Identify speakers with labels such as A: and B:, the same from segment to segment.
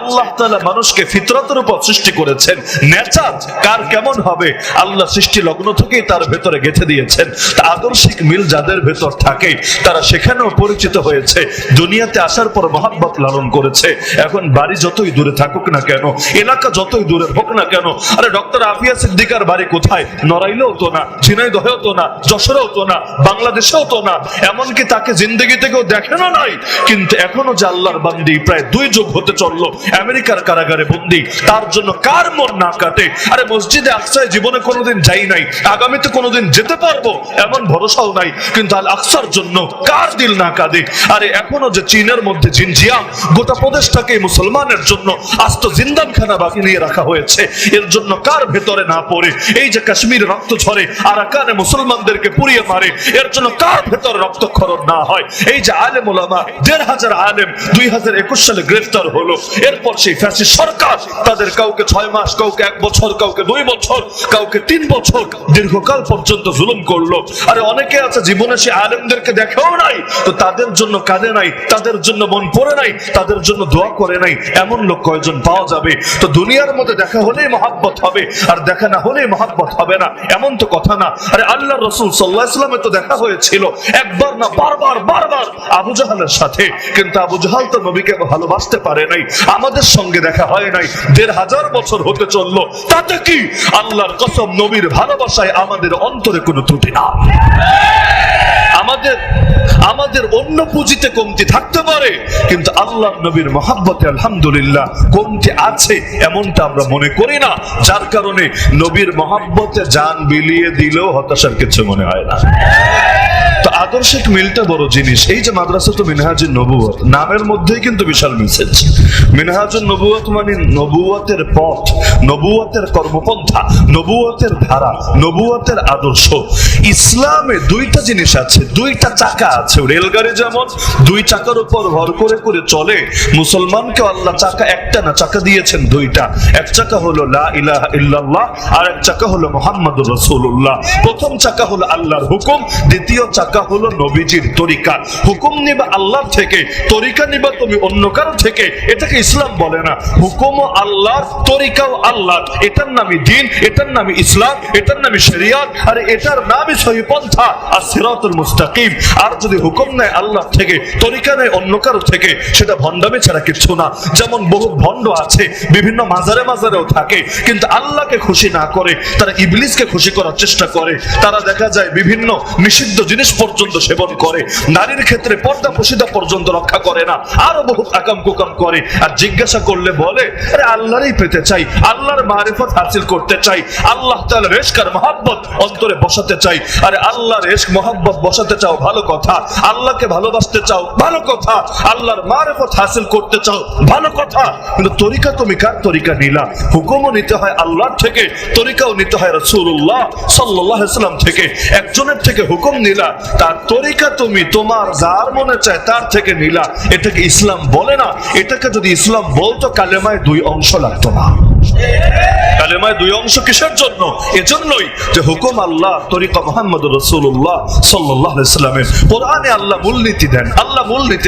A: আল্লাহ তাআলা মানুষকে ফিতরতের উপর সৃষ্টি করেছেন। নেচার কার কেমন হবে আল্লাহ সৃষ্টি লগ্ন থেকেই তার ভেতরে গেঁথে দিয়েছেন। তা আদর্শিক মিল যাদের ভেতর থাকে তারা সেখানেও পরিচিত হয়েছে, দুনিয়াতে আসার পর মহাব্বত লালন করেছে। এখন বাড়ি যতই দূরে থাকুক না কেন, এলাকা যতই দূরে হোক না কেন, আরে ডক্টর আফিয়া সিদ্দিকার বাড়ি কোথায়? নড়াইলেও তো না, ঝিনাইদহেও তো না, যশোরেও তো না, বাংলাদেশেও তো না, এমনকি তাকে জিন্দগি থেকেও দেখেনও নাই। কিন্তু এখনো যে আল্লাহর বান্দি প্রায় 2 যুগ হতে চললো আমেরিকার কারাগারে বন্দী, তার জন্য কার মন না কাটে? আরে মসজিদে আকসায় জীবনে কোনোদিন যাই নাই, আগামীতে কোনোদিন যেতে পারবো এমন ভরসাও নাই, কিন্তু আল আকসার জন্য কার দিল না কাঁদে? আরে এখনো যে চীনের মধ্যে জিনজিয়াং গোটা প্রদেশটাকে মুসলমানের জন্য আস্ত জিন্দানখানা বাকি নিয়ে রাখা হয়েছে, এর জন্য কার ভেতরে না পড়ে? এই যে কাশ্মীরে রক্ত ঝরে আরাকানে মুসলমানদেরকে পুড়িয়ে মারে, এর জন্য কার ভেতরে রক্তক্ষরণ না হয়? এই যে আলেম ওলামা 1,500 আলেম 2021 সালে গ্রেফতার হলো, এরপর সেই ফ্যাসিস্ট সরকার তাদের কাউকে 6 মাস, কাউকে 1 বছর, কাউকে 2 বছর, কাউকে 3 বছর দীর্ঘকাল পর্যন্ত জুলুম করলো। আরে অনেকে আছে জীবনে সে আলেমদেরকে দেখেও নাই, তো তাদের জন্য কাঁদে নাই, তাদের জন্য মন পড়ে নাই, তাদের জন্য দোয়া করে নাই, এমন লোক কয়জন পাওয়া যাবে? তো দুনিয়ার মধ্যে দেখা হলেই মহাব্বত হবে, আর দেখা না হলেই মহাব্বত হবে না, এমন তো কথা না। আরে আল্লাহর রাসূল সাল্লাল্লাহু আলাইহি ওয়াসাল্লামের তো দেখা হয়েছিল একবার না বারবার আবু জাহালের সাথে, কিন্তু আবু জাহাল তো নবীকে ভালোবাসতে পারে নাই। আমাদের সঙ্গে দেখা হয় নাই, 1,500 বছর হতে চললো, তাতে কি? আল্লাহর কসম, নবীর ভালোবাসায় আমাদের অন্তরে কোনো ত্রুটি না। আমাদের অন্য পুঁজিতে কমতি থাকতে পারে, কিন্তু আল্লাহর নবীর মহাব্বতে আলহামদুলিল্লাহ কমতি আছে এমনটা আমরা মনে করি না, যার কারণে নবীর মহাব্বতে জান বিলিয়ে দিলেও হতাশার কিছু মনে হয় না। তো আদর্শিক মিলটা বড় জিনিস। এই যে মাদ্রাসাতুল মিনহাজুন নবুওয়াত নামের মধ্যেই কিন্তু বিশাল মেসেজ। মিনহাজুন নবুওয়াত মানে নবুওয়াতের পথ, নবুওয়াতের কর্মপন্থা, নবুওয়াতের ধারা, নবুওয়াতের আদর্শ। ইসলামে 2টা জিনিস আছে, 2টা চাকা আছে। রেলগাড়ি যেমন 2 চাকার উপর ভর করে করে চলে, মুসলমানকে আল্লাহ চাকা একটা না, চাকা দিয়েছেন 2টা। এক চাকা হলো লা ইলাহা ইল্লাল্লাহ, আর এক চাকা হলো মুহাম্মাদুর রাসূলুল্লাহ। প্রথম চাকা হলো আল্লাহর হুকুম, দ্বিতীয় চাকা হলো নবীজির তরিকা। হুকুম নিবা আল্লাহর থেকে, তরিকা নিবা তুমি অন্য কারো থেকে, এটাকে ইসলাম বলে না। হুকুমও আল্লাহর, তরিকাও আল্লাহর, এটার নামই দ্বীন, এটার নামই ইসলাম, এটার নামই শরিয়ত, আর এটার নামই সহিহ পন্থা আর সিরাতুল মুস্তাকিম। আর যদি হুকুম নেয় আল্লাহ থেকে, তরিকা নেয় অন্য কারো থেকে, সেটা ভণ্ডামি ছাড়া কিছু না। যেমন বহু ভণ্ড আছে বিভিন্ন মাজারেও থাকে, কিন্তু আল্লাহকে খুশি না করে তারা ইবলিসকে খুশি করার চেষ্টা করে। তারা দেখা যায় বিভিন্ন নিষিদ্ধ জিনিস পর্যন্ত সেবন করে, নারীর ক্ষেত্রে পর্দা পশিদা পর্যন্ত রক্ষা করে না, আরো বহু আকাম কুকাম করে। আর জিজ্ঞাসা করলে বলে আরে আল্লাহরই পেতে চাই, আল্লাহর মারিফত হাসিল করতে চাই, আল্লাহ তাআলার ইশক আর মহব্বত অন্তরে বসাতে চাই। আরে আল্লাহর ইশক মহব্বত বসাতে চাও ভালো কথা, আল্লাহকে ভালোবাসতে চাও ভালো কথা, আল্লাহর মারিফত হাসিল করতে চাও ভালো কথা, কিন্তু তরিকা তুমি কার তরিকা নিলা? হুকুমও নিতে হয় আল্লাহর থেকে, তরিকাও নিতে হয় রাসূলুল্লাহ সাল্লাল্লাহু আলাইহি ওয়াসাল্লাম থেকে। একজনের থেকে হুকুম নিলা, তার তরিকা তুমি তোমার যার মনে চায় তার থেকে নিলা, এটাকে ইসলাম বলে না। এটাকে যদি ইসলাম বলতো কালেমায় 2 অংশ লাগতো না। কালেমায় 2 অংশ কিসের জন্য? এজন্যই যে হুকুম আল্লাহ, তরিকা মুহাম্মদুর রাসূলুল্লাহ সাল্লাল্লাহু আলাইহি ওয়াসাল্লামের। কোরআনে আল্লাহ মূলনীতি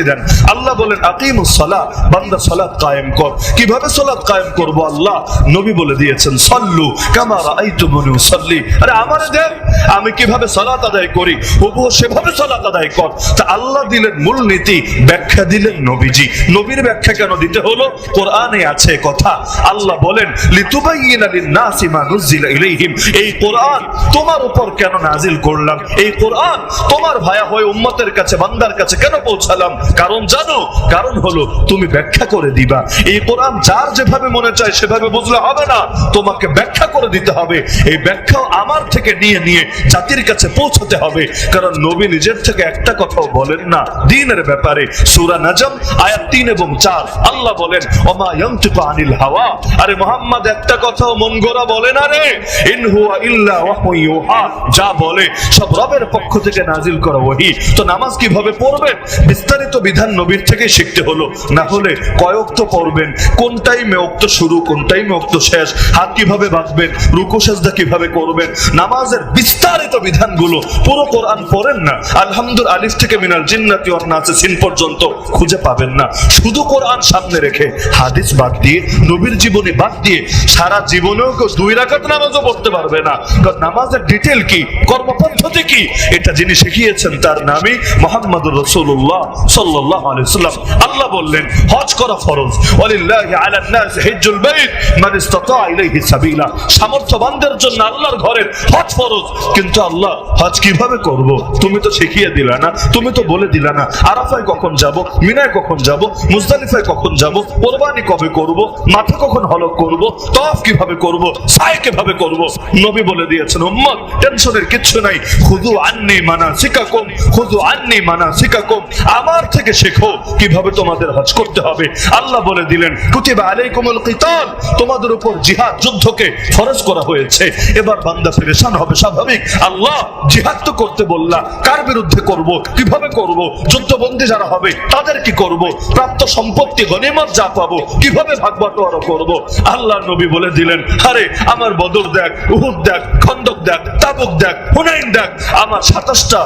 A: দেন, আল্লাহ বলেন আকিমুস সালাহ, বান্দা সালাত কায়েম কর। কিভাবে সালাত কায়েম করব? আল্লাহ নবী বলে দিয়েছেন সাল্লু কামা রাআইতুমুনি উসাল্লি। আরে আমারে দেন আমি কিভাবে সালাত আদায় করি, হুবহু সেভাবে সালাত আদায় কর। তা আল্লাহ দিলেন মূলনীতি, ব্যাখ্যা দিলেন নবীজি। নবীর ব্যাখ্যা কেন দিতে হলো? কোরআনে আছে কথা। আল্লাহ বলেন লিতুবাইয়িনা লিন-নাসি মা নুজিলা ইলাইহিম, এই কোরআন তোমার উপর কেন নাজিল করলাম, এই কোরআন তোমার ভায়া হয়ে উম্মতের কাছে, বান্দার কাছে কেন পৌঁছালাম? কারণ জানো, কারণ হলো তুমি ব্যাখ্যা করে দিবা। এই কোরআন যার যেভাবে মনে চায় সেভাবে বুঝলে হবে না, তোমাকে ব্যাখ্যা করে দিতে হবে। এই ব্যাখ্যাও আমার থেকে নিয়ে নিয়ে জাতির কাছে পৌঁছাতে হবে। কারণ নবী নিজের থেকে একটা কথাও বলেন না দ্বীনের ব্যাপারে। সূরা নাজম আয়াত 3 এবং 4 আল্লাহ বলেন ওমা ইয়ানতিকু আনিল হাওয়া, আরে মুহাম্মদ মুহাম্মদ একটা কথাও মন গড়া বলে না রে। ইন হুয়া ইল্লা ওয়াহয়ু ইউহা, যা বলে সব রবের পক্ষ থেকে নাজিল করা ওহী। তো নামাজ কিভাবে পড়বেন? বিস্তারিত বিধান নবীর থেকে শিখতে হলো, না হলে কয় ওয়াক্ত পড়বেন, কোন টাইমে ওয়াক্ত শুরু, কোন টাইমে ওয়াক্ত শেষ, হাত কিভাবে বাঁধবেন, রুকু সিজদা কিভাবে করবেন, নামাজের বিস্তারিত বিধানগুলো পুরো কোরআন পড়েন না, আলহামদুলিল্লাহ আলিফ থেকে মিনাল জিন্নাতি ওয়ান নাস সিন পর্যন্ত খুঁজে পাবেন না। শুধু কোরআন সামনে রেখে হাদিস বাদ দিয়ে, নবীর জীবনী বাদ দিয়ে সারা জীবনেও কেউ 2 রাকাত নামাজও পড়তে পারবে না। কারণ নামাজের ডিটেল কি, কর্মপদ্ধতি কি, এটা যিনি শিখিয়েছেন তার নামই মুহাম্মদুর রাসূলুল্লাহ সাল্লাল্লাহু আলাইহি ওয়াসাল্লাম। আল্লাহ বললেন হজ করা ফরজ, ওয়ালিল্লাহি আলান নাস হিজ্জুল বাইত মান ইসতাতা ইলাইহি সাবিলা, সামর্থ্যবানদের জন্য আল্লাহর ঘরের হজ ফরজ। কিন্তু আল্লাহ হজ কিভাবে করব তুমি তো শিখিয়ে দিলা না, তুমি তো বলে দিলা না আরাফায় কখন যাব, মিনায় কখন যাব, মুজদালিফায় কখন যাব, কুরবানি কবে করব, মাথা কখন হলক করব, তাওয়াফ কিভাবে করব, সাই কিভাবে করব। নবী বলে দিয়েছেন উম্মত টেনশনের কিচ্ছু নাই, খুযু আন্নী মানাসিকাকুম, খুযু আন্নী মানাসিকাকুম, আমার থেকে শেখো কিভাবে তোমাদের হজ করতে হবে। আল্লাহ বলে দিলেন কুতিবা আলাইকুমুল কিতাল, তোমাদের উপর জিহাদ যুদ্ধকে ফরজ করা হয়েছে। এবার বান্দা পেরেশান হবে স্বাভাবিক, আল্লাহ জিহাদ তো করতে বললা, কার বিরুদ্ধে করব, কিভাবে করব, যুদ্ধবন্দী যারা হবে তাদের কি করব, প্রাপ্ত সম্পত্তি গনিমত যা পাবো কিভাবে ভাগ বাটোয়ারা করব। আল্লাহ নবী বলে দিলেন আরে আমার বদর দেখ, উহুদ দেখ, খন্দক দেখ, তাবুক দেখ, হুনাইন দেখ, আমার 27টা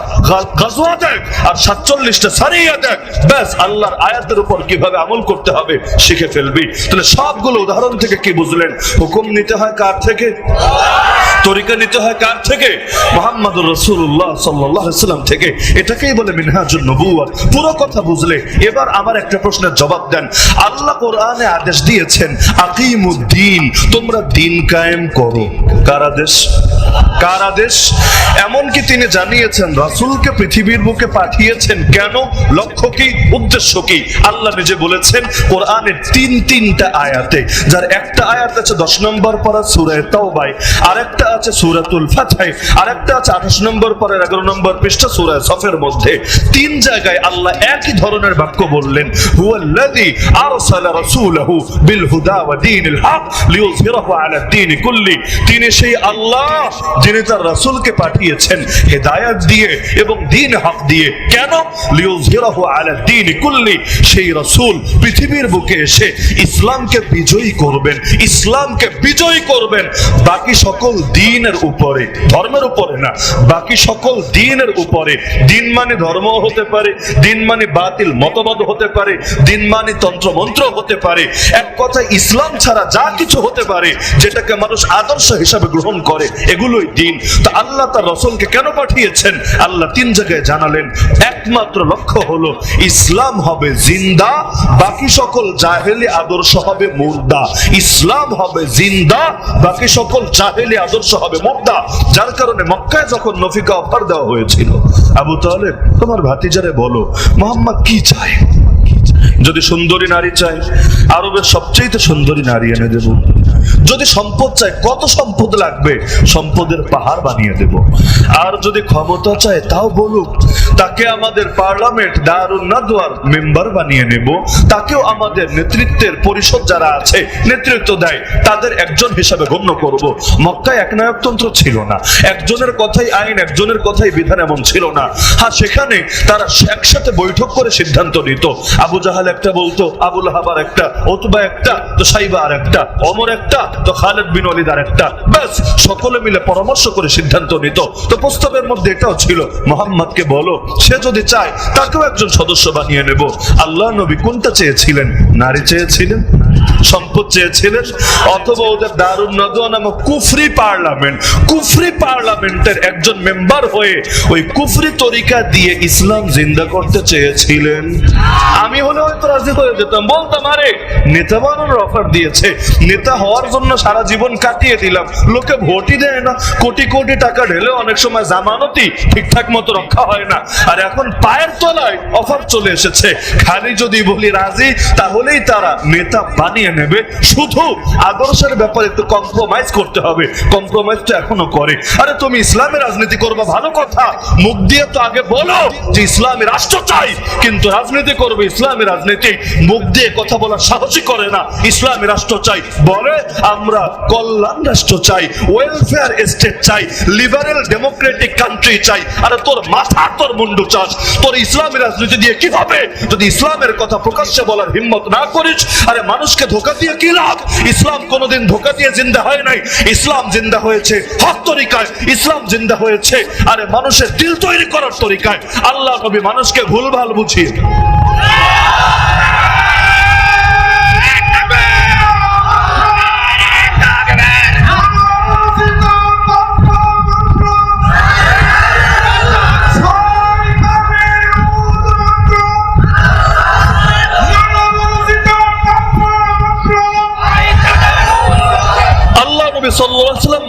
A: গাজওয়া দেখ আর 47টা সারিয়া দেখ, ব্যাস আল্লাহর আয়াতের উপর কিভাবে আমল করতে হবে শিখে ফেলবি। তাহলে সবগুলো উদাহরণ থেকে কি বুঝলেন? হুকুম নিতে হয় কার থেকে? তরিকা নিতে হয় কার থেকে? মুহাম্মদুর রাসূলুল্লাহ সাল্লাল্লাহু আলাইহি ওয়াসাল্লাম থেকে। এটাকেই বলে মিনহাজুন নবুওয়াত। পুরো কথা বুঝলে এবার আমার একটা প্রশ্নের জবাব দেন। আল্লাহ কোরআনে আদেশ দিয়েছেন আকিমুদ্দিন, তোমরা দিন কায়েম করো। কার আদেশ? কার আদেশ? এমনকি তিনি জানিয়েছেন রাসূলকে পৃথিবীর বুকে পাঠিয়েছেন কেন, লক্ষ্য কি, উদ্দেশ্য কি। আল্লাহ নিজে বলেছেন কোরআনের তিনটা আয়াতে, যার একটা আয়াত আছে 10 নম্বর পারা সূরা তাওবায়, আরেকটা আছে সূরাতুল ফাতহে, আরেকটা আছে 28 নম্বর পারার 11 নম্বর পৃষ্ঠা সূরা সফের মধ্যে। 3 জায়গায় আল্লাহ একই ধরনের বাক্য বললেন হুয়াল্লাযী আরসালা রাসূলাহু বিল হুদা ওয়া দীনিল হক লিইয়ুযহিরাহু আলা দ্বীনি কুল্লি, তিনি সেই আল্লাহ যিনি তার রাসূলকে পাঠিয়েছেন হেদায়েত দিয়ে এবং দ্বীন হক দিয়ে। কেন? লিইয়ুযহিরাহু আলা দ্বীনি কুল্লি, সেই রাসূল পৃথিবীর বুকে এসে ইসলামকে বিজয়ী করবেন, ইসলামকে বিজয়ী করবেন বাকি সকল দ্বীনের উপরে, ধর্মের উপরে না, বাকি সকল দ্বীনের উপরে। দ্বীন মানে ধর্ম হতে পারে, দ্বীন মানে বাতিল মতবাদ হতে পারে, দ্বীন মানে তন্ত্র মন্ত্র হতে পারে, এক কথায় ইসলাম ছাড়া যা কিছু হতে পারে যেটাকে মানুষ আদর্শ হিসাবে গ্রহণ করে এগুলোই দ্বীন। তো আল্লাহ তার রাসূলকে কেন পাঠিয়েছেন? আল্লাহ 3 জায়গায় জানালেন একমাত্র লক্ষ্য হলো ইসলাম হবে জিন্দা, বাকি সকল জাহেলি আদর্শ হবে মুর্দা। ইসলাম হবে জিন্দা, বাকি সকল জাহেলি আদর্শ হবে মুর্দা। যার কারণে মক্কায় যখন নফিকা অফার দেওয়া হয়েছিল, আবু তালেব তোমার ভাতিজারে বলো মুহাম্মদ কি চায়, যদি সুন্দরী নারী চায় আরবের সবচেয়ে সুন্দরী নারী এনে দেব, যদি সম্পদ চায় কত সম্পদ লাগবে সম্পদের পাহাড় বানিয়ে দেব, আর যদি ক্ষমতা চায় তাও বলুক, তাকে আমাদের পার্লামেন্ট দারুন নাদওয়ার মেম্বার বানিয়ে নেব, তাকেও আমাদের নেতৃত্বের পরিষদ যারা আছে নেতৃত্ব দেয় তাদের একজন হিসাবে গণ্য করব। মক্কায় একনায়কতন্ত্র ছিল না, একজনের কথাই আইন, একজনের কথাই বিধান এমন ছিল না। হ্যাঁ, সেখানে তারা একসাথে বৈঠক করে সিদ্ধান্ত নিত। আবু জাহাল একটা বলতো, আবু লাহাব আর একটা, উতবা একটা, তো সাইবা আর একটা, ওমর একটা, তো খালিদ বিন ওয়ালিদ আর একটা, ব্যাস সকলে মিলে পরামর্শ করে সিদ্ধান্ত নিত। তো প্রস্তাবের মধ্যে এটাও ছিল মুহাম্মদকে বলো সে যদি চায় তাকেও একজন সদস্য বানিয়ে নেব। আল্লাহ নবী কোনটা চেয়েছিলেন? নারী চেয়েছিলেন, সম্পদ চেয়েছিলেন, অথবা ওদের দারুন নাদওয়া নামক কুফরি পার্লামেন্ট, কুফরি পার্লামেন্টের একজন মেম্বার হয়ে ওই কুফরি তরিকা দিয়ে ইসলাম জিন্দা করতে চেয়েছিলেন? আমি হলে হয়তো রাজি হয়ে যেতাম, বলতাম আরে নেতা বানানোর অফার দিয়েছে, নেতা হওয়ার জন্য সারা জীবন কাটিয়ে দিলাম, লোকে ভোটই দেয় না, কোটি কোটি টাকা ঢেলে অনেক সময় জামানতি ঠিকঠাক মতো রক্ষা হয় না, আর এখন পায়ের তলায় অফার চলে এসেছে, খালি যদি বলি রাজি তাহলেই তারা নেতা বানিয়ে নেবে, শুধু আদর্শের ব্যাপারে একটু কম্প্রোমাইজ করতে হবে। কম্প্রোমাইজটা এখনো করে। আরে তুমি ইসলামের রাজনীতি করবে, ভালো কথা, মুখ দিয়ে তো আগে বলো যে ইসলামী রাষ্ট্র চাই, কিন্তু রাজনীতি করবে ইসলামী রাজনীতি, মুখ দিয়ে কথা বলার সাহসই করে না। ইসলামী রাষ্ট্র চাই বলে আমরা কল্যাণ রাষ্ট্র চাই, ওয়েলফেয়ার স্টেট চাই, লিবারেল ডেমোক্রেটিক কান্ট্রি চাই। আরে তোর মাথা তোর মুন্ডু চাস, তোর ইসলামী রাজনীতি দিয়ে কি হবে যদি ইসলামের কথা প্রকাশ্যে বলার হিম্মত না করিস? আরে মানুষকে ধোঁকা দিয়ে কি লাভ? ইসলাম কোনোদিন ধোঁকা দিয়ে জিন্দা হয় নাই। ইসলাম জিন্দা হয়েছে হক তরিকায়, ইসলাম জিন্দা হয়েছে আরে মানুষের দিল তৈরি করার তরিকায়। আল্লাহ নবী মানুষকে ভুলভাল বুঝিয়ে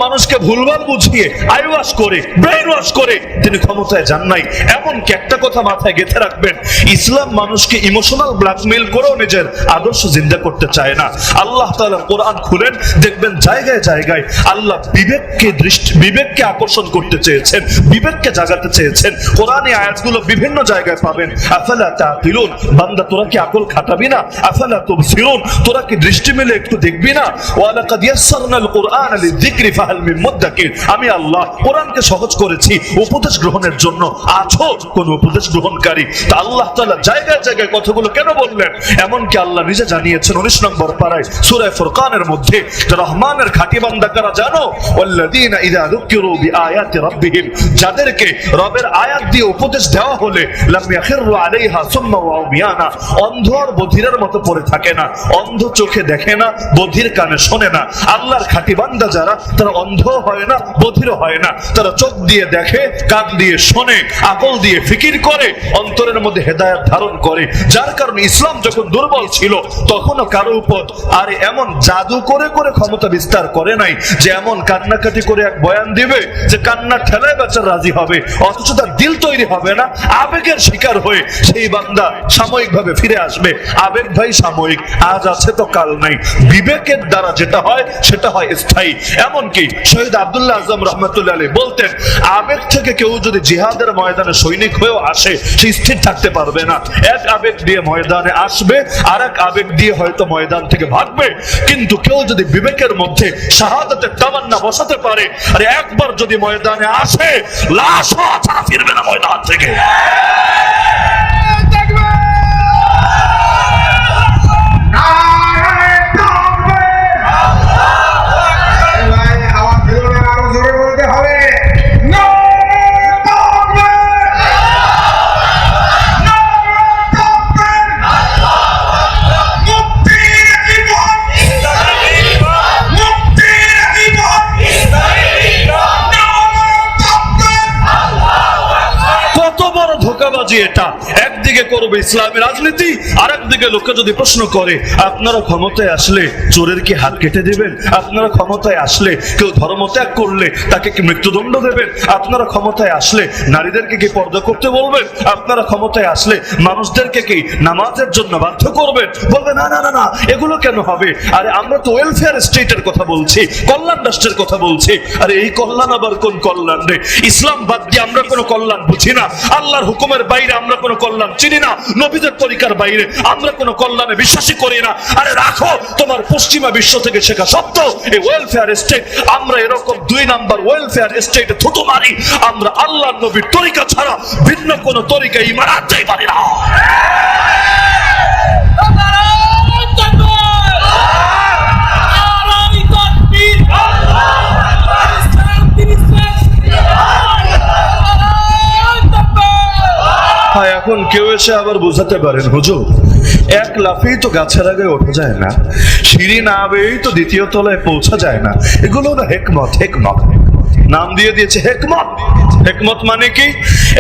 A: মানুষকে ভুলভাল বুঝিয়ে আইওয়াশ করে ব্রেন ওয়াশ করে তিনি ক্ষমতায় যান নাই। এমনকি একটা কথা মাথায় গেঁথে রাখবেন, ইসলাম মানুষকে ইমোশনাল ব্ল্যাকমেইল করেও নিজের আদর্শ জিন্দা করতে চায় না। আল্লাহ তাআলা কোরআন খুলেন দেখবেন জায়গায় জায়গায় আল্লাহ বিবেককে আকর্ষণ করতে চেয়েছেন, বিবেককে জাগাতে চেয়েছেন। কোরআনে আয়াতগুলো বিভিন্ন জায়গায় পাবেন। আফালা তাকিলুন, বান্দা তোরা কি আকল খাটাবি না? আফালা তুবসিরুন, তোরা কি দৃষ্টি মেলে একটু দেখবি না? ওয়া লাকাদ ইয়াসসারনাল কুরআনা লিযিকরি ফাহাল মিন মুদ্দাকির, আমি আল্লাহ কোরআনকে সহজ করেছি উপদেশ গ্রহণের জন্য, আছো কোন উপদেশ গ্রহণকারী? তা আল্লাহ তাআলা জায়গায় জায়গায় কথাগুলো কেন বললেন? এমনকি আল্লাহ নিজে জানিয়েছেন 19 নম্বর পারায় সূরা ফুরকানের মধ্যে, রহমানের খাঁটি বান্দা কারা জানো? ওয়াল্লাযীনা ইযা যুকিরু বিআয়াতি রাব্বিহিম, যাদেরকে রবের আয়াত দিয়ে উপদেশ দেওয়া হলে লাম ইয়াখিরু আলাইহা সুম্মা ওয়া উমিয়ানা, অন্ধ আর বধিরের মতো পড়ে থাকে না। অন্ধ চোখে দেখে না, বধির কানে শোনে না। আল্লাহর খাঁটি বান্দা যারা, তারা অন্ধ হয় না, বধির হয় না। তারা চোখ দিয়ে দেখে, কান দিয়ে শোনে, আকল দিয়ে ফিকির করে, অন্তরের মধ্যে হেদায়েত ধারণ করে। যার কারণে ইসলাম যখন দুর্বল ছিল তখনও কারো উপর আর এমন জাদু করে করে ক্ষমতা বিস্তার করে নাই যে এমন কান্নাকাটি করে এক বয়ান দিবে যে কান্না ঠেলায় বাচ্চা রাজি হবে, অথচ তার দিল তৈরি হবে না। আবেগের শিকার হয়ে সেই বান্দা সাময়িকভাবে ফিরে আসবে। আবেগ ভাই সাময়িক, আজ আছে তো কাল নাই। বিবেকের দ্বারা যেটা হয় সেটা হয় স্থায়ী। এমনকি শহীদ আব্দুল্লাহ আজম রহমতুল্লাহ আলাইহি বলতেন, আবেগ থেকে কেউ যদি জিহাদের ময়দানে সৈনিক হয়েও আসে সে স্থির থাকতে পারবে না। এক আবেগ দিয়ে ময়দানে আসবে, আর এক আবেগ দিয়ে হয়তো ময়দান থেকে ভাগবে। কিন্তু কেউ যদি বিবেকের মধ্যে শাহাদাতের তামান্না বসাতে পারে, আর একবার যদি ময়দানে আসে লাশ ছাড়া ফিরবে না ময়দান থেকে। এটা একদিকে করবে ইসলামী রাজনীতি, আর একদিকে লোকে যদি প্রশ্ন করে আপনারা ক্ষমতায় আসলে চোরের কি হাত কেটে দিবেন? আপনারা ক্ষমতায় আসলে কেউ ধর্ম ত্যাগ করলে তাকে কি মৃত্যুদণ্ড দেবেন? আপনারা ক্ষমতায় আসলে নারীদেরকে কি পর্দা করতে বলবেন? আপনারা ক্ষমতায় আসলে মানুষদেরকে কি নামাজের জন্য বাধ্য করবেন? বলবে না না না না, এগুলো কেন হবে? আরে আমরা তো ওয়েলফেয়ার স্টেটের কথা বলছি, কল্যাণ রাষ্ট্রের কথা বলছি। আরে এই কল্যাণ আবার কোন কল্যাণ রে? ইসলাম বাদ দিয়ে আমরা কোনো কল্যাণ বুঝি না। আল্লাহর হুকুমের বাইরে আমরা কোনো কল্যাণ চিনি না। নবীদের তরিকার বাইরে আমরা কোনো কল্যাণে বিশ্বাসী করি না। আরে রাখো তোমার পশ্চিমা বিশ্ব থেকে শেখা শব্দ এই ওয়েলফেয়ার স্টেট। আমরা এরকম 2 নাম্বার ওয়েলফেয়ার স্টেটে থুতু মারি। আমরা আল্লাহর নবীর তরিকা ছাড়া ভিন্ন কোনো তরিকা ঈমান আনতেই পারি না। এখন কেউ এসে আবার বুঝাতে পারেন, হুজুর এক লাফেই তো গাছের আগে ওঠা যায় না, সিঁড়ি না বেয়েই তো দ্বিতীয় তলায় পৌঁছা যায় না। এগুলো না হেকমত। হেকমত নাম দিয়ে দিয়েছে হেকমত। হেকমত মানে কি?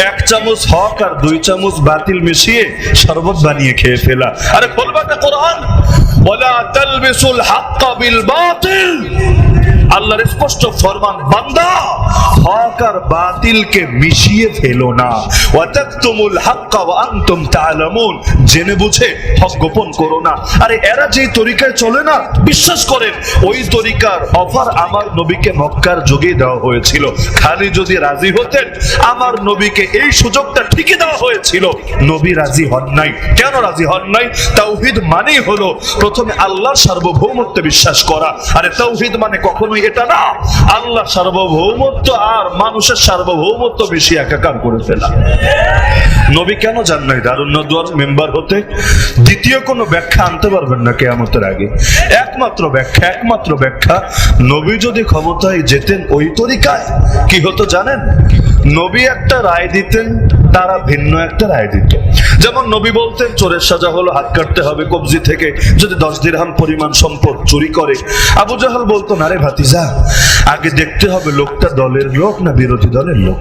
A: 1 চামচ হক আর 2 চামচ বাতিল মিশিয়ে শরবত বানিয়ে খেয়ে ফেলা। আরে বলবা না কোরআন, ওয়ালা তালবিসুল হাক্কা বিল বাতিল, আল্লাহর স্পষ্ট ফরমান, বান্দা হক আর বাতিলকে মিশিয়ে ফেলো না, ওয়া তাকতুমুল হাক্কা ওয়া আনতুম তা'লামুন, জেনে বুঝে হক গোপন করো না। আরে এরা যে তরিকায় চলে না, বিশ্বাস করেন ওই তরিকার অফার আমার নবীকে মক্কার যুগে দেওয়া হয়েছিল। খালি যদি রাজি হতেন, আমার নবীকে এই সুযোগটা ঠিকই দেওয়া হয়েছিল। নবী রাজি হন নাই। কেন রাজি হন নাই? তাওহীদ মানেই হলো প্রথমে আল্লাহর সার্বভৌমত্বে বিশ্বাস করা। আরে তাওহীদ মানে কখনোই এটা না আল্লাহ সার্বভৌমত্ব আর মানুষের সার্বভৌমত্ব বেশি একাকার করে ফেলা। নবী কেন যান নাই দারুন নদওয়ার মেম্বার হতে? দ্বিতীয় কোনো ব্যাখ্যা আনতে পারবেন না কিয়ামতের আগে। একমাত্র ব্যাখ্যা, নবী যদি ক্ষমতায় যেতেন ওই তরিকায়, কি হতো জানেন? নবী একটা রায় দিতেন, তারা ভিন্ন একটা রায় দিত। যেমন নবী বলতেন চোরের সাজা হলো হাত কাটতে হবে কবজি থেকে যদি 10 দিরহাম পরিমাণ সম্পদ চুরি করে। আবু জাহাল বলতো, না রে ভাতিজা, আগে দেখতে হবে লোকটা দলের লোক না বিরোধী দলের লোক।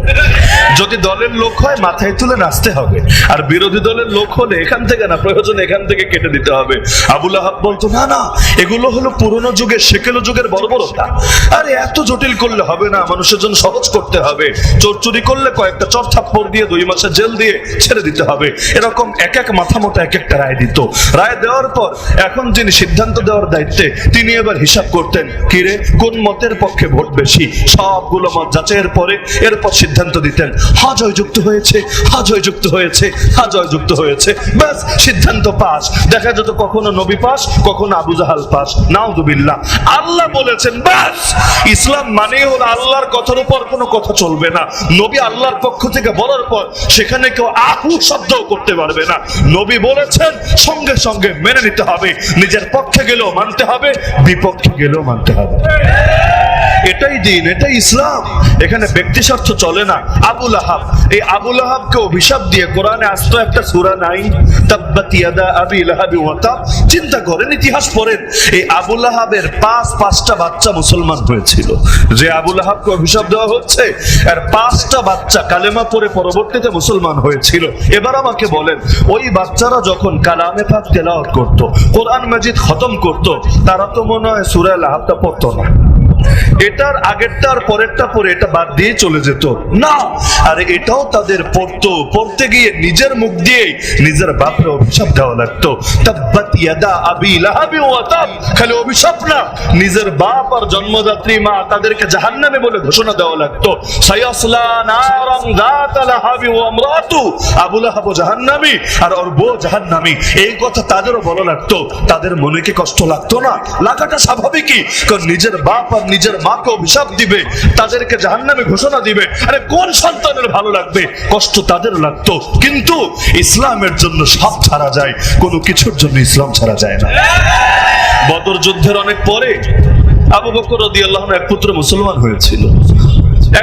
A: যদি দলের লোক হয় মাথায় তুলে নাচতে হবে, আর বিরোধী দলের লোক হলে এখান থেকে না, প্রয়োজন এখান থেকে কেটে দিতে হবে। আবু লাহাব বলতো, না না, এগুলো হলো পুরনো যুগের সেকেল যুগের বর্বরতা। আরে এত জটিল করলে হবে না, মানুষের জন্য সহজ করতে হবে। চোর চুরি করলে কয়েকটা চর থাপ্পড় দিয়ে 2 মাসের জেল দিয়ে ছেড়ে দিতে হবে। এরকম এক এক মাথা মতো এক একটা রায় দিত। রায় দেওয়ার পর এখন যিনি সিদ্ধান্ত দেওয়ার দায়িত্বে, তিনি এবার হিসাব করতেন, কিরে কোন মতের পক্ষে ভোট বেশি। সবগুলো মত যাচাইয়ের পরে এরপর সিদ্ধান্ত দিতেন, হা জয়যুক্ত হয়েছে, হা জয়যুক্ত হয়েছে, হা জয়যুক্ত হয়েছে, ব্যাস সিদ্ধান্ত পাস। দেখা যেত কখনো নবী পাস, কখনো আবু জাহাল পাস। নাউযুবিল্লাহ। আল্লাহ বলেছেন ব্যাস, ইসলাম মানেই হলো আল্লাহর কথার উপর কোনো কথা চলবে না। নবী আল্লাহর পক্ষ থেকে বলার পর সেখানে কেউ আহু শব্দও করতে পারবে না। নবী বলেছেন সঙ্গে সঙ্গে মেনে নিতে হবে। নিজের পক্ষে গেলেও মানতে হবে, বিপক্ষে গেলেও মানতে হবে। এটাই দিন, এটাই ইসলাম। এখানে ব্যক্তি স্বার্থ চলে না। আবু লাহাব, এই আবু লাহাবকে অভিশাপ দিয়ে কোরআনে আস্ত একটা সূরা নাই, তাব্বাত ইয়াদা আবি লাহাবি ওয়া তাব। চিন্তা করেন, ইতিহাস পড়েন, এই আবু লাহাবের 5টা বাচ্চা মুসলমান হয়েছিল। যে আবু লাহাবকে অভিশাপ দেওয়া হচ্ছে, আর 5টা বাচ্চা কালেমা পড়ে পরবর্তীতে মুসলমান হয়েছিল। এবার আমাকে বলেন, ওই বাচ্চারা যখন কালামে পাক তেলাওয়াত করত, কোরআন মাজিদ খতম করত, তারা তো মনে হয় সূরা লাহাবটা পড়তো না। এটার আগেরটার পরেরটা পরে এটা বাদ দিয়ে চলে যেত না। আরে এটাও তাদের পড়তে গিয়ে নিজের মুখ দিয়ে নিজের বাপের অভিশাপ দেওয়া লাগতো। তাব্বাত ইয়াদা আবি লাহাবি ওয়া তাব। খালি অভিশাপ না, নিজের বাপ আর জন্মদাত্রী মা তাদেরকে জাহান্নামে বলে ঘোষণা দেওয়া লাগতো। সায়াসলা নারান যাতা লাহাবি ওয়া ইমরাতু। আবু লাহাব জাহান্নামী আর ওর বউ জাহান্নামী, এই কথা তাদেরও বলা লাগতো। তাদের মনে কি কষ্ট লাগতো না? লাগাটা স্বাভাবিকই, কারণ নিজের বাপ আর নিজের মাকে অভিশাপ দিবে, তাদেরকে জাহান্নামে ঘোষণা দিবে। আরে কোন সন্তানের ভালো লাগবে? কষ্ট তাদের লাগতো। কিন্তু ইসলামের জন্য সব ছাড়া যায়, কোনো কিছুর জন্য ইসলাম ছাড়া যায় না। বদর যুদ্ধের অনেক পরে আবু বকর রাদিয়াল্লাহু আনহু এক পুত্র মুসলমান হয়েছিল।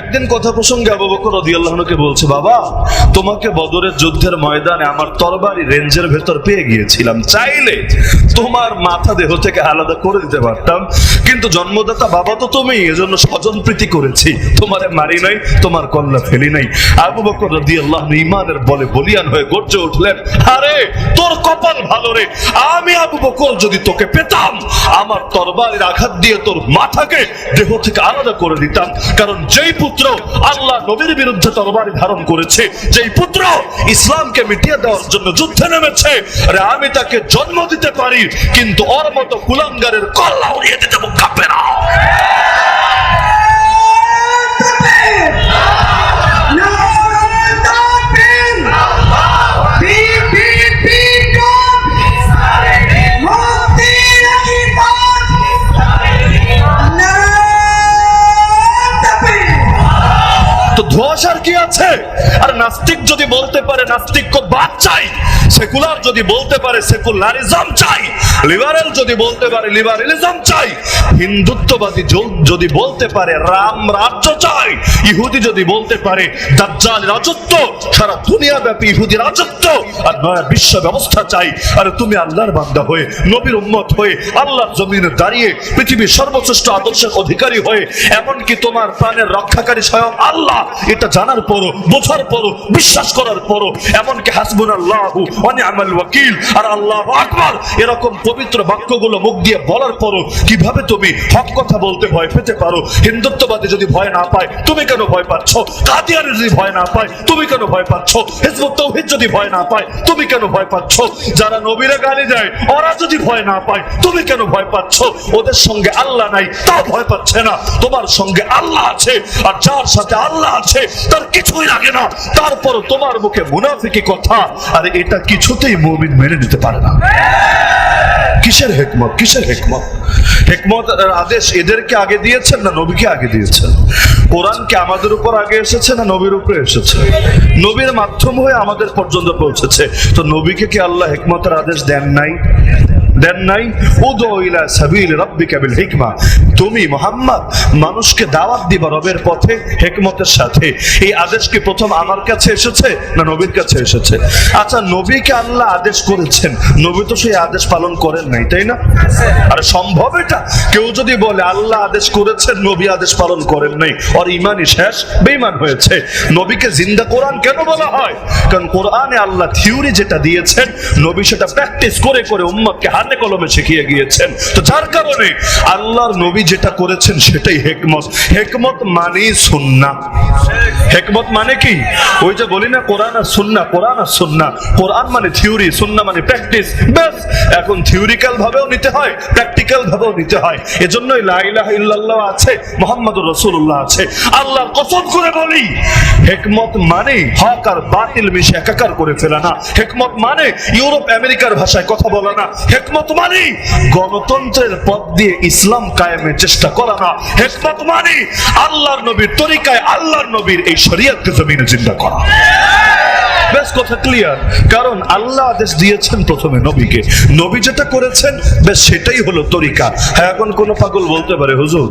A: একদিন কথা প্রসঙ্গে আবু বকর রাদিয়াল্লাহু আনহুকে বলছে, বাবা তোমাকে বদরের যুদ্ধের ময়দানে আমার তরবারি রেঞ্জের ভেতর পেয়ে গিয়েছিলাম, চাইলে তোমার মাথা দেহ থেকে আলাদা করে দিতে পারতাম, কিন্তু জন্মদাতা বাবা তো তুমি, এজন্য স্বজন প্রীতি করেছি, তোমারে মারি নাই, তোমার কল্লা ফেলি নাই। আবু বকর রাদিয়াল্লাহু আনহু ঈমানের বলে বলিয়ান হয়ে গর্জে উঠলেন, আরে তোর কপাল ভালো রে, আমি আবু বকর যদি তোকে পেতাম, আমার তরবারির আঘাত দিয়ে তোর মাথাকে দেহ থেকে আলাদা করে দিতাম। কারণ যেই পুত্র আল্লাহ নবীর বিরুদ্ধে তরবারি ধারণ করেছে, যেই পুত্র ইসলামকে মিটিয়ে দেওয়ার জন্য যুদ্ধে নেমেছে, আরে আমি তাকে জন্ম দিতে পারি, কিন্তু ওর মতো কুলাঙ্গারের কল্লা উড়িয়ে দিতে মুখ কাঁপে না। ধোঁয়াশার কি আছে? আর নাস্তিক যদি বলতে পারে নাস্তিক্য বাদ চাই, সেকুলার যদি বলতে পারে সেকুলারিজম চাই, লিবারেল যদি বলতে পারে লিবারেলিজম চাই, হিন্দুত্ববাদী যদি বলতে পারে রাম রাজ্য চাই, ইহুদি যদি বলতে পারে দাজ্জাল রাজত্ব, সারা দুনিয়া ব্যাপী ইহুদি রাজত্ব আর নয়া বিশ্ব ব্যবস্থা চাই। আর তুমি আল্লাহর বান্দা হয়ে, নবীর উম্মত হয়ে, আল্লাহর জমিনে দাঁড়িয়ে পৃথিবীর সর্বশ্রেষ্ঠ আদর্শের অধিকারী হয়ে, এমনকি তোমার প্রাণের রক্ষাকারী স্বয়ং আল্লাহ, এটা জানার পরও বোঝার পরও বিশ্বাস করার পরও, এমনকি হাসবুনাল্লাহু ওয়া নি'মাল ওয়াকিল আর আল্লাহু আকবার এরকম পবিত্র বাক্যগুলো মুখ দিয়ে বলার পরও কিভাবে তুমি হক কথা বলতে ভয় পেতে পারো? হিন্দুত্ববাদী যদি ভয় না পায়, তুমি কেন ভয় পাচ্ছ? কাদিয়ানি যদি ভয় না পায়, তুমি কেন ভয় পাচ্ছ? হিজবুত তাওহীদ যদি ভয় না পায়, তুমি কেন ভয় পাচ্ছ? যারা নবীরা গালি দেয়, ওরা যদি ভয় না পায়, তুমি কেন ভয় পাচ্ছ? ওদের সঙ্গে আল্লাহ নাই, তাও ভয় পাচ্ছে না। তোমার সঙ্গে আল্লাহ আছে, আর যার সাথে আল্লাহ আছে তার কিছুই লাগে না, তারপরও তোমার মুখে মুনাফিকি কথা। আর এটা কিছুতেই মুমিন মেনে নিতে পারে না। কিসের হিকমত? কিসের হিকমত? হিকমত আদেশ এদেরকে আগে দিয়েছেন না নবীকে আগে দিয়েছেন? কোরআন কি আমাদের উপর আগে এসেছে না নবীর উপরে এসেছে? নবীর মাধ্যম হয়ে আমাদের পর্যন্ত পৌঁছেছে। তো নবীকে কি আল্লাহ হিকমতের আদেশ দেন নাই? দেন নাই? উদউ ইলা সাবিল রাব্বিকা বিল হিকমা, তুমি মুহাম্মদ মানুষকে দাওয়াত দিবা রবের পথে হিকমতের সাথে। এই আদেশ কি প্রথম আমার কাছে এসেছে না নবীর কাছে এসেছে? আচ্ছা, নবীকে আল্লাহ আদেশ করেছেন, নবী তো সেই আদেশ পালন করেন নাই, তাই না? আর সম্ভব এটা? কেউ যদি বলে আল্লাহ আদেশ করেছেন, নবী আদেশ পালন করেন নাই, ওর ঈমানই শেষ, বেঈমান হয়েছে। নবীকে জিন্দা কোরআন কেন বলা হয়? কারণ কোরআনে আল্লাহ থিওরি যেটা দিয়েছেন, নবী সেটা প্র্যাকটিস করে করে উম্মতকে হাতে কলমে শিখিয়ে গিয়েছেন। তো যার কারণে আল্লাহর নবী যেটা করেছেন সেটাই হিকমত। হিকমত মানে সুন্নাহ। হিকমত মানে কি? ওই যে বলি না কোরআন আর সুন্নাহ, কোরআন আর সুন্নাহ। কোরআন মানে থিওরি, সুন্নাহ মানে প্র্যাকটিস। ব্যাস, এখন থিওরিক্যাল ভাবেও নিতে হয়, প্র্যাকটিক্যাল ভাবেও নিতে হয়। এজন্যই লা ইলাহা ইল্লাল্লাহ আছে, মুহাম্মাদুর রাসূলুল্লাহ আছে। আল্লাহর কসম করে বলি, হিকমত মানে হক আর বাতিল মিশে একাকার করে ফেলা না। হিকমত মানে ইউরোপ আমেরিকার ভাষায় কথা বলা না। হিকমত মানে গণতন্ত্রের পথ দিয়ে ইসলাম কায়েমের চেষ্টা করা না। হিকমত মানে আল্লাহর নবীর তরিকায় আল্লাহর নবীর এই শরীয়তকে জমিনে জিন্দা করা। বেশ, কথা ক্লিয়ার। কারণ আল্লাহ আদেশ দিয়েছেন প্রথমে নবীকে, নবী যেটা করেছেন বেশ সেটাই হলো তরিকা। হ্যাঁ, এখন কোন পাগল বলতে পারে হুজুর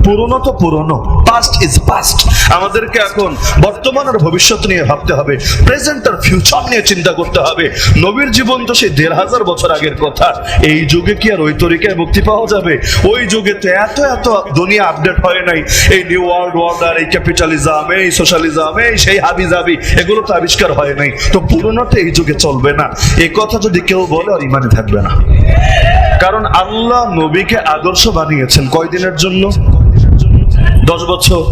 A: পুরনো তো পুরনো, পাস্ট ইজ পাস্ট। আমাদেরকে এখন বর্তমান আর ভবিষ্যৎ নিয়ে ভাবতে হবে, প্রেজেন্ট আর ফিউচার নিয়ে চিন্তা করতে হবে। নবীর জীবন তো সেই ১৫০০ বছর আগের কথা। এই যুগে কি আর ওই তরিকায় মুক্তি পাওয়া যাবে? ওই যুগে তো এত এত দুনিয়া আপডেট হয় নাই। এই নিউ ওয়ার্ল্ড অর্ডার, এই ক্যাপিটালিজম, এই সোশ্যালিজম, এই সেই হাবিজাবি, এগুলো তো আবিষ্কার হয় নাই। তো পুরনোতে এই যুগে চলবে না, এই কথা যদি কেউ বলে আর ইমানে থাকবে না। কারণ আল্লাহ নবীকে আদর্শ বানিয়েছেন কয়দিনের জন্য? 10 বছর,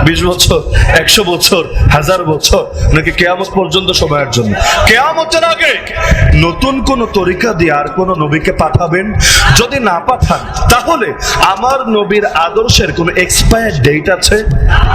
A: 20 বছর, 100 বছর, 1000 বছর, নাকি কিয়ামত পর্যন্ত সময়ের জন্য? কিয়ামতের আগে নতুন কোন তরিকা দিয়ে আর কোন নবীকে পাঠাবেন? যদি না পাঠান তাহলে আমার নবীর আদর্শের কোন এক্সপায়ার ডেট আছে?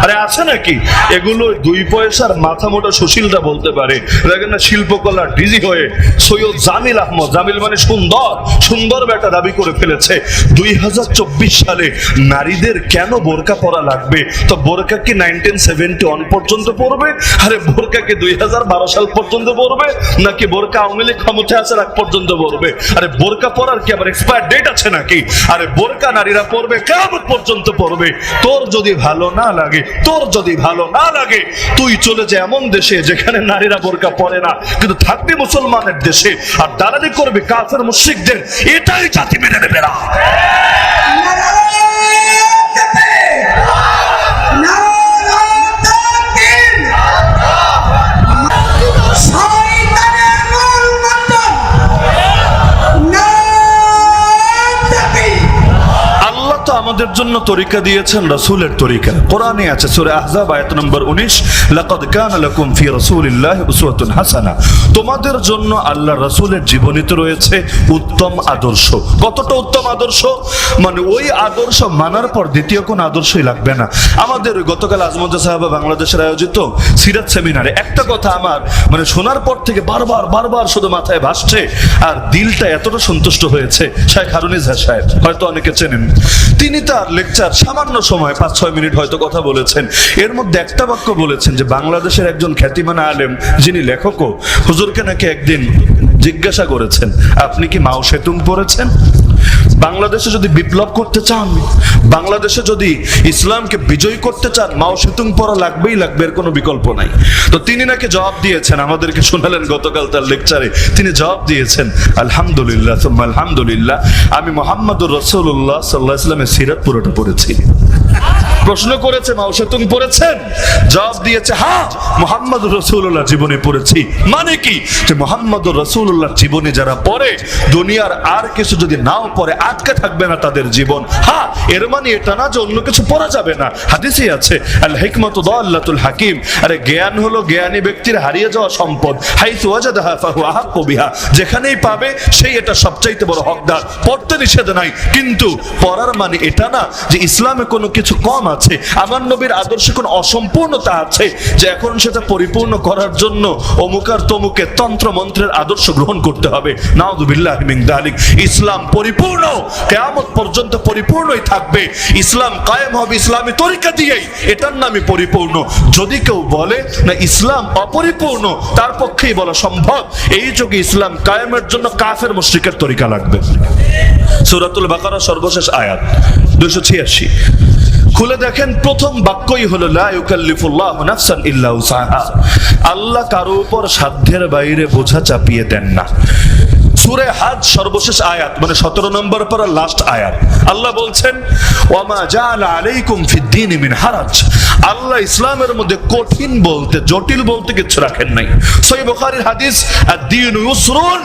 A: আরে আছে নাকি? এগুলো 2 পয়সার মাথা মোটা সুশীলরা বলতে পারে। দেখেন না, শিল্পকলা ডিজি হয়ে সৈয়দ জামিল আহমদ, জামিল মানে সুন্দর, সুন্দর বেটা দাবি করে ফেলেছে 2024 সালে নারীদের কেন বোরকা পরা লাগবে? তো বোরকা কি 1971 পর্যন্ত পড়বে? আরে বোরকা কি 2012 সাল পর্যন্ত পড়বে? নাকি বোরকা আওয়ামী লীগ ক্ষমতায় আসার আগ পর্যন্ত পড়বে? আরে বোরকা পরার কি আবার এক্সপায়ার ডেট আছে নাকি? আরে বোরকা নারীরা পড়বে কিয়ামত পর্যন্ত পড়বে। তোর যদি ভালো না লাগে, তোর যদি ভালো না লাগে, তুই চলে যা এমন দেশে যেখানে নারীরা বোরকা পরে না, কিন্তু থাকবি মুসলমানের দেশে আর দালালি করবি কাফের মুশরিকদের। এটাই জাতি মেনে নেবে না। আমাদের জন্য তরিকা দিয়েছেন রাসূলের তরিকা। কোরআনে আছে সূরা আহজাব আয়াত নম্বর 19, লাকাদ কানা লাকুম ফি রাসূলিল্লাহি উসওয়াতুন হাসানাহ। তোমাদের জন্য আল্লাহর রাসূলের জীবনীতে রয়েছে উত্তম আদর্শ। কতটা উত্তম আদর্শ? মানে ওই আদর্শ মানার পর দ্বিতীয় কোন আদর্শই লাগবে না। আমাদের গতকাল আজমত সাহাবা বাংলাদেশের আয়োজিত সিরাত সেমিনারে একটা কথা আমার মানে শোনার পর থেকে বারবার বারবার শুধু মাথায় ভাসছে আর দিলটা এতটা সন্তুষ্ট হয়েছে। শেখ হারুন ইজহার সাহেব, হয়তো অনেকে চেনেন, তিনি তার লেকচার সামান্য সময় 5-6 মিনিট হয়তো কথা বলেছেন। এর মধ্যে একটা বাক্য বলেছেন যে বাংলাদেশের একজন খ্যাতিমান আলেম, যিনি লেখকও, হুজুরকে নাকি একদিন জিজ্ঞাসা করেছেন, আপনি কি মাও সেতুং পড়েছেন? বাংলাদেশে যদি বিপ্লব করতে চান, বাংলাদেশে যদি ইসলামকে বিজয়ী করতে চান, মাও সেতুং পড়া লাগবেই লাগবে, এর কোনো বিকল্প নাই। তো তিনি নাকি জবাব দিয়েছেন, আমাদেরকে শোনালেন গতকাল তার লেকচারে। তিনি জবাব দিয়েছেন, আলহামদুলিল্লাহ সুম্মা আলহামদুলিল্লাহ, আমি মুহাম্মাদুর রাসূলুল্লাহ সাল্লাল্লাহু আলাইহি ওয়াসাল্লামের সিরাত পুরোটা পড়েছি। প্রশ্ন করেছে মাউসে তুমি পড়েছেন? জবাব দিয়েছে হ্যাঁ, মুহাম্মদুর রাসূলুল্লাহ জীবনে পড়েছি। মানে কি? যে মুহাম্মদুর রাসূলুল্লাহ জীবনে যারা পড়ে, দুনিয়ার আর কিছু যদি নাও পড়ে আটকে থাকবে না তাদের জীবন। হ্যাঁ, এর মানে এটা না যে অন্য কিছু পড়া যাবে না। হাদিসে আছে আল হিকমাতু দাল্লাতুল হাকিম, আরে জ্ঞান হলো জ্ঞানী ব্যক্তির হারিয়ে যাওয়া সম্পদ। হাইসু ওয়াজাদাহা ফাহুয়া আহাক্কু বিহা, যেখানেই পাবে সেই এটা সবচাইতে বড় হকদার। পড়তে নিষেধ নাই, কিন্তু পড়ার মানে এটা না যে ইসলামে কোনো কিছু কম আছে, আমার নবীর আদর্শে কোনো অসম্পূর্ণতা আছে যে এখন সেটা পরিপূর্ণ করার জন্য অমুক আর তমুকের তন্ত্র মন্ত্রের আদর্শ গ্রহণ করতে হবে। নাউযুবিল্লাহি মিন যালিক। ইসলাম পরিপূর্ণ, কিয়ামত পর্যন্ত পরিপূর্ণই থাকবে। ইসলাম কায়েম হবে ইসলামী তরিকা দিয়েই, এটার নামই পরিপূর্ণ। যদি কেউ বলে না ইসলাম অপরিপূর্ণ, তার পক্ষেই বলা সম্ভব এই যুগে ইসলাম কায়েমের জন্য কাফের মুশরিকের তরিকা লাগবে। সূরাতুল বাকারা সর্বশেষ আয়াত 286 খুলে দেখেন, প্রথম বাক্যই হলো লা ইউকাল্লিফুল্লাহু নাফসান ইল্লা উসআহা। আল্লাহ কারো উপর সাধ্যের বাইরে বোঝা চাপিয়ে দেন না। সূরা হাজ সর্বশেষ আয়াত, মানে 17 নম্বর পর লাস্ট আয়াত, আল্লাহ বলছেন ওয়ামা জাআলা আলাইকুম ফিদ-দীনি মিন হারাজ। আল্লাহ ইসলামের মধ্যে কঠিন বলতে, জটিল বলতে কিছু রাখেন নাই। সহিহ বুখারীর হাদিস, আদ-দীনু ইউসরুন,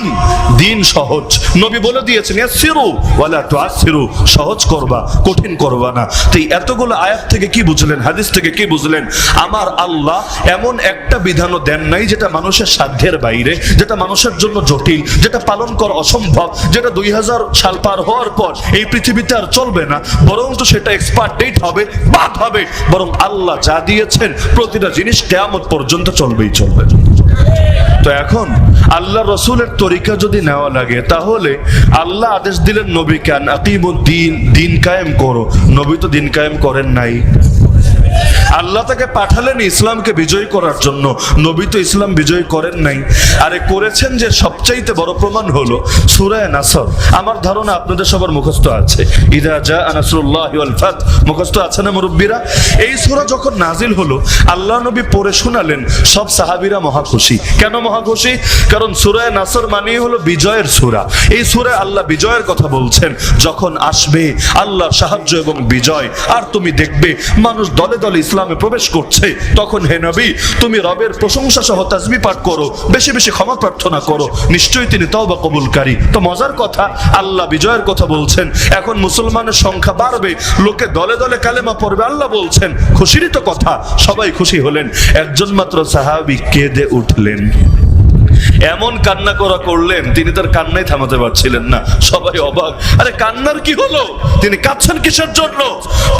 A: দিন সহজ। নবী বলে দিয়েছেন ইয়াসসিরু ওয়ালা তুআসসিরু, সহজ করবা, কঠিন করবা না। তো এতগুলো আয়াত থেকে কি বুঝলেন, হাদিস থেকে কি বুঝলেন? আমার আল্লাহ এমন একটা বিধানও দেন নাই যেটা মানুষের সাধ্যের বাইরে, যেটা মানুষের জন্য জটিল, যেটা পালন করা অসম্ভব, যেটা 2000 সাল পার হওয়ার পর এই পৃথিবীতে আর চলবে না, বরং তো সেটা এক্সপায়ার ডেট হবে, বাদ হবে। বরং আল্লাহ যা দিয়েছেন প্রতিটা জিনিস কিয়ামত পর্যন্ত চলবেই চলবে। তো এখন আল্লাহ রসুলের তরিকা যদি নেওয়া লাগে, তাহলে আল্লাহ আদেশ দিলেন নবীকে আন আকিমুদ্দিন, দিন কায়েম করো। নবী তো দিন কায়েম করেন নাই। আল্লাহ তাকে পাঠালেন ইসলামকে বিজয়ী করার জন্য, নবী তো ইসলাম বিজয়ী করেন নাই। আরে করেছেন যে সবচাইতে বড় প্রমাণ হলো সূরা নাসর। আমার ধারণা আপনাদের সবার মুখস্থ আছে, ইযা জাআ নাসরুল্লাহি ওয়াল ফাত, মুখস্থ আছে না মুরব্বিরা? এই সূরা যখন নাজিল হলো, আল্লাহ নবী পড়ে শোনালেন, সব সাহাবীরা মহা খুশি। কেন মহা খুশি? কারণ সূরা নাসর মানেই হলো বিজয়ের সূরা। এই সূরায় আল্লাহ বিজয়ের কথা বলছেন, যখন আসবে আল্লাহর সাহায্য এবং বিজয়, আর তুমি দেখবে মানুষ দলে দলে ইসলামে প্রবেশ করছে, তখন হে নবী তুমি রবের প্রশংসা সহ তাসবিহ পাঠ করো, বেশি বেশি ক্ষমা প্রার্থনা করো, নিশ্চয়ই তিনি তওবা কবুলকারী। তো মজার কথা, আল্লাহ বিজয়ের কথা বলছেন, এখন মুসলমানের সংখ্যা বাড়বে, লোকে দলে দলে কালেমা পড়বে, আল্লাহ বলছেন, খুশিরই তো কথা। সবাই খুশি হলেন, একজন মাত্র সাহাবী কেঁদে উঠলেন, এমন কান্না করা করলেন তিনি তার কান্নাই থামাতে পারছিলেন না। সবাই অবাক, আরে কান্নার কি হলো, তিনি কাঁদছেন কিসের জন্য?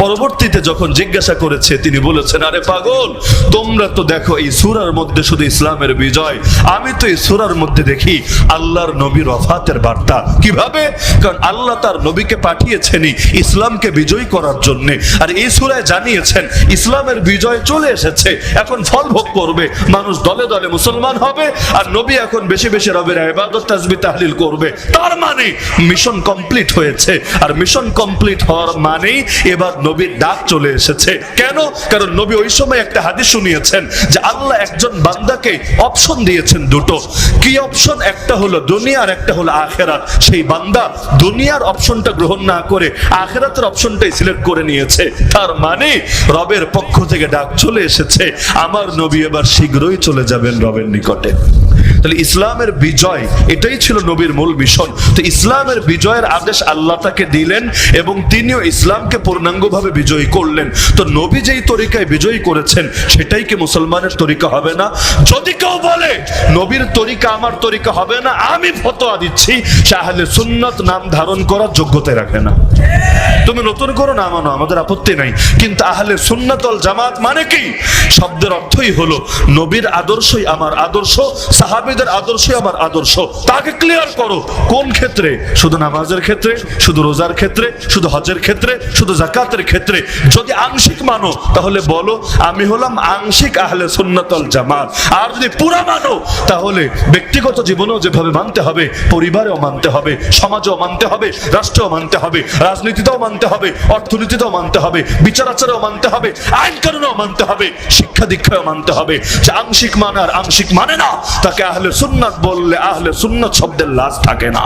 A: পরবর্তীতে যখন জিজ্ঞাসা করেছে, তিনি বলেছেন, আরে পাগল, তোমরা তো দেখো এই সূরার মধ্যে শুধু ইসলামের বিজয়, আমি তো এই সূরার মধ্যে দেখি আল্লাহর নবীর ওয়াফাতের বার্তা। কিভাবে? কারণ আল্লাহ তার নবীকে পাঠিয়েছেনই ইসলামকে বিজয়ী করার জন্য, আর এই সূরায় জানিয়েছেন ইসলামের বিজয় চলে এসেছে, এখন ফল ভোগ করবে, মানুষ দলে দলে মুসলমান হবে, আর নবী এখন বেশি বেশি রবের ইবাদত তাসবিহ তাহলিল করবে। তার মানে মিশন কমপ্লিট হয়েছে, আর মিশন কমপ্লিট হওয়ার মানেই এবার নবীর ডাক চলে এসেছে। কেন? কারণ নবী ওই সময় একটা হাদিস শুনিয়েছেন যে আল্লাহ একজন বান্দাকে অপশন দিয়েছেন দুটো। কি অপশন? একটা হলো দুনিয়া আর একটা হলো আখিরাত। সেই বান্দা দুনিয়ার অপশনটা গ্রহণ না করে আখিরাতের অপশনটাই সিলেক্ট করে নিয়েছে। তার মানে রবের পক্ষ থেকে ডাক চলে এসেছে, আমার নবী এবার শীঘ্রই চলে যাবেন রবের নিকটে। তাহলে ইসলামের বিজয় এটাই ছিল নবীর মূল মিশন। তো ইসলামের বিজয়ের আদেশ আল্লাহ তাকে দিলেন এবং তিনিও ইসলামকে পূর্ণাঙ্গভাবে বিজয়ী করলেন। তো নবী যেই তরিকায় বিজয়ী করেছেন সেটাই কি মুসলমানের তরিকা হবে না? যদি কেউ বলে নবীর তরিকা আমার তরিকা হবে না, আমি ফতোয়া দিচ্ছি সে আহলে সুন্নাত নাম ধারণ করার যোগ্যতা রাখে না। তুমি নতুন করো না মানো, আমাদের আপত্তি নাই, কিন্তু আহলে সুন্নাত ওয়াল জামাত মানে কি? শব্দের অর্থই হলো নবীর আদর্শই আমার আদর্শ, সাহাবীদের আদর্শই আমার আদর্শ। তাকে ক্লিয়ার করো কোন ক্ষেত্রে? শুধু নামাজের ক্ষেত্রে, শুধু রোজার ক্ষেত্রে, শুধু হজের ক্ষেত্রে, শুধু যাকাতের ক্ষেত্রে? যদি আংশিক মানো তাহলে বলো আমি হলাম আংশিক আহলে সুন্নাত ওয়াল জামাত। আর যদি পুরা মানো তাহলে ব্যক্তিগত জীবনেও যেভাবে মানতে হবে, পরিবারেও মানতে হবে, সমাজেও মানতে হবে, রাষ্ট্রেও মানতে হবে, রাজনীতিতেও মানতে হবে, অর্থনীতিতেও মানতে হবে, বিচার আচারেও মানতে হবে, আইন কানুনেও মানতে হবে, শিক্ষা দীক্ষাও মানতে হবে। যে আংশিক মানে আর আংশিক মানে না, তাকে আহলে সুন্নাত বললে আহলে সুন্নাত শব্দের লাজ থাকে না।